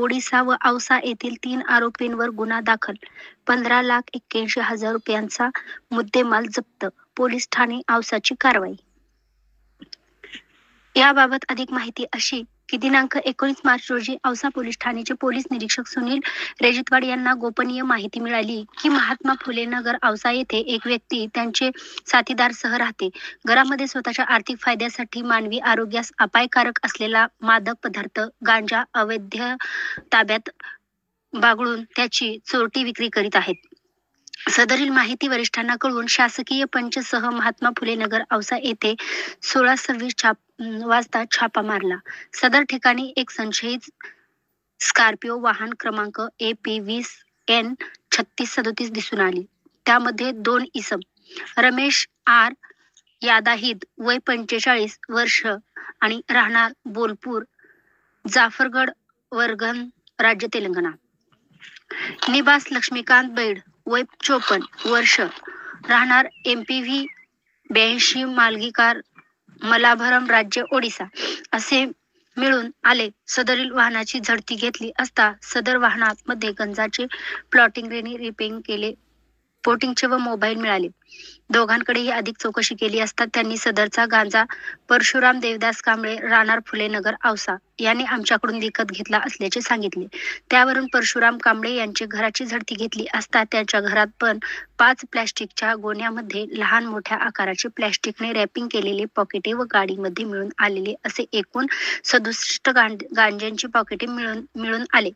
ओडिसा व औसा येथील 3 आरोपींवर गुन्हा दाखल. 15,81,000 रुपयांचा मुद्देमाल जप्त. पोलीस ठाणे औसाची कारवाई. याबाबत अधिक माहिती अशी की दिनांक 19 मार्च रोजी औसा पोलीस ठाण्याचे पोलीस निरीक्षक सुनील रेजितवाड यांना गोपनीय माहिती मिळाली की महात्मा फुले नगर औसा येथे एक व्यक्ती त्यांचे साथीदारसह राहते. घरामध्ये स्वतःच्या आर्थिक फायद्यासाठी मानवी आरोग्यास अपायकारक असलेला मादक पदार्थ गांजा अवैध ताब्यात बागळून त्याची चोरटी विक्री करीत आहेत. सदरील माहिती वरिष्ठांना कळवून शासकीय पंचसह महात्मा फुले नगर औसा येथे 16:26 वाजता छापा मारला. सदर ठिकाणी एक संशयित स्कॉर्पिओ वाहन क्रमांक AP20N 3637 दिसून आली. त्यामध्ये 2 इसम रमेश आर यादाहिद वय 45 वर्ष आणि राहणार बोलपूर जाफरगड वर्गन राज्य तेलंगणा. निवास लक्ष्मीकांत बैड वय 54 वर्ष राहणार MPV 82 मालगीकार मलाभरम राज्य ओडिसा असे मिळून आले. सदरील वाहनाची झडती घेतली असता सदर वाहनामध्ये गंजाचे प्लॉटिंग रेनी रिपेंग केले पोटिंगचे व मोबाईल मिळाले. दोघांकडेही अधिक चौकशी केली असता त्यांनी सदरचा गांजा परशुराम देवदास कांबळे राहणार फुले नगर औसा यांनी आमच्याकडून विकत घेतला असल्याचे सांगितले. त्यावरून परशुराम कांबळे यांची घराची झडती घेतली असता त्यांच्या घरात पण 5 प्लॅस्टिकच्या गोण्यामध्ये लहान मोठ्या आकाराचे प्लॅस्टिकने रॅपिंग केलेले पॉकेटे व गाडीमध्ये मिळून आलेले असे एकूण 67 गांजांची पॉकेटे मिळून आले.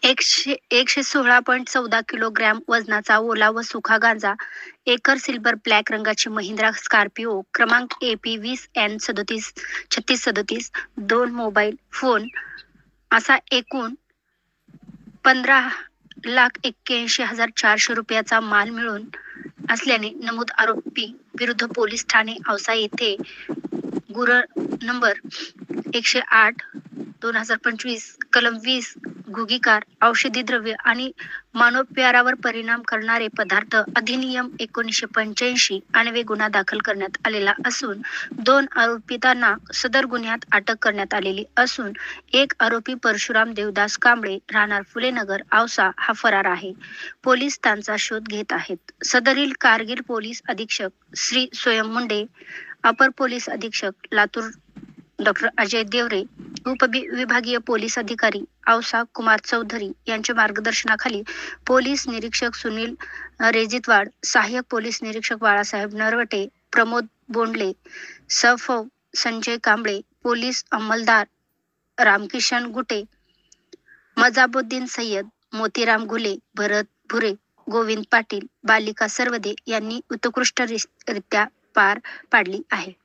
116.14 किलोग्रॅम वजनाचा ओला व सुखा गांजा, एकर सिल्वर ब्लॅक रंगाची महिंद्रा स्कॉर्पिओ क्रमांक AP20N 3637, 2 मोबाईल फोन असा एकूण 15,81,400 रुपयाचा माल मिळून असल्याने नमूद आरोपी विरुद्ध पोलीस ठाणे औसा येथे गुन्हा नंबर 108/2025 कलम 20 गुगीकार औषधी द्रव्य आणि मानवोपचारावर परिणाम करणारे पदार्थ अधिनियम 1985 अन्वये गुन्हा दाखल करण्यात आलेला असून 2 आरोपितांना सदर गुन्ह्यात अटक करण्यात आलेली असून एक आरोपी परशुराम देवदास कांबळे राहणार फुलेनगर औसा हा फरार आहे. पोलीस त्यांचा शोध घेत आहेत. सदरील कारगिल पोलीस अधीक्षक श्री स्वयं मुंडे, अपर पोलीस अधीक्षक लातूर डॉक्टर अजय देवरे, उपविभागीय पोलीस अधिकारी औसा कुमार चौधरी यांच्या मार्गदर्शनाखाली पोलीस निरीक्षक सुनील रेजितवाड, सहाय्यक पोलीस निरीक्षक बाळासाहेब नरवटे, प्रमोद बोंडले, सफो संजय कांबळे, पोलीस अंमलदार रामकिशन गुटे, मजाबुद्दीन सय्यद, मोतीराम घुले, भरत भुरे, गोविंद पाटील, बालिका सरवदे यांनी उत्कृष्टरित्या पार पाडली आहे.